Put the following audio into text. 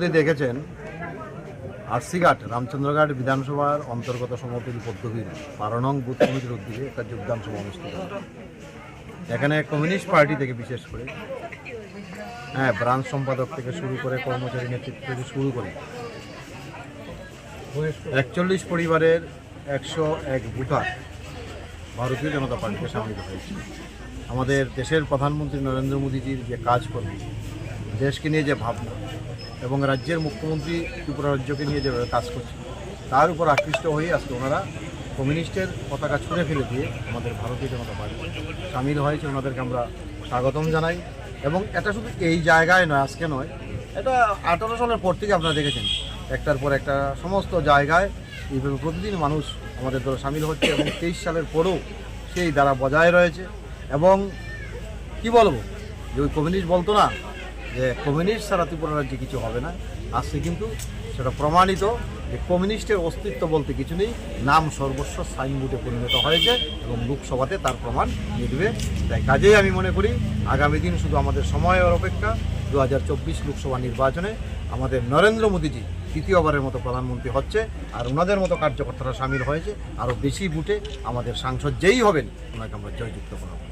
সম্প্রতি দেখেছেন আরসিঘাট রামচন্দ্রঘাট বিধানসভার অন্তর্গত সমতল পদ্মবীর 12 নং বুথ কমিটির উদ্যোগে একটা যোগদান সভা অনুষ্ঠিত হয়। এখানে কমিউনিস্ট পার্টি থেকে বিশেষ করে ব্রাঞ্চ সম্পাদক থেকে শুরু করে কর্মচারী নেতৃত্ব থেকে শুরু করে 41 পরিবারের 101 ভোটার ভারতীয় জনতা পার্টিতে সামিল হয়েছে। আমাদের দেশের প্রধানমন্ত্রী নরেন্দ্র মোদীজির যে কাজকর্ম, দেশকে নিয়ে যে ভাবনা এবং রাজ্যের মুখ্যমন্ত্রী ত্রিপুরা রাজ্যকে নিয়ে যেভাবে কাজ করছে, তার উপর আকৃষ্ট হয়ে আজকে ওনারা কমিউনিস্টের পতাকা ছুঁড়ে ফেলে দিয়ে আমাদের ভারতীয় জনতা পার্টি সামিল হয়েছে। ওনাদেরকে আমরা স্বাগতম জানাই। এবং এটা শুধু এই জায়গায় নয়, আজকে নয়, এটা 18 সালের পর থেকে আপনারা দেখেছেন একটার পর একটা সমস্ত জায়গায় এইভাবে প্রতিদিন মানুষ আমাদের দলে সামিল হচ্ছে এবং 23 সালের পরেও সেই দ্বারা বজায় রয়েছে। এবং কি বলবো, যে ওই কমিউনিস্ট বলতো না যে কমিউনিস্ট ছাড়া ত্রিপুরা রাজ্যে কিছু হবে না, আজকে কিন্তু সেটা প্রমাণিত যে কমিউনিস্টের অস্তিত্ব বলতে কিছু নেই, নাম সর্বস্ব সাইনবোর্ডে পরিণত হয়েছে এবং লোকসভাতে তার প্রমাণ মিলবে। তাই কাজেই আমি মনে করি আগামী দিন শুধু আমাদের সময়ের অপেক্ষা। 2024 লোকসভা নির্বাচনে আমাদের নরেন্দ্র মোদীজি তৃতীয়বারের মতো প্রধানমন্ত্রী হচ্ছে, আর ওনাদের মতো কার্যকর্তারা সামিল হয়েছে। আরও বেশি ভোটে আমাদের সাংসদ যেই হবেন ওনাকে আমরা জয়যুক্ত করাবো।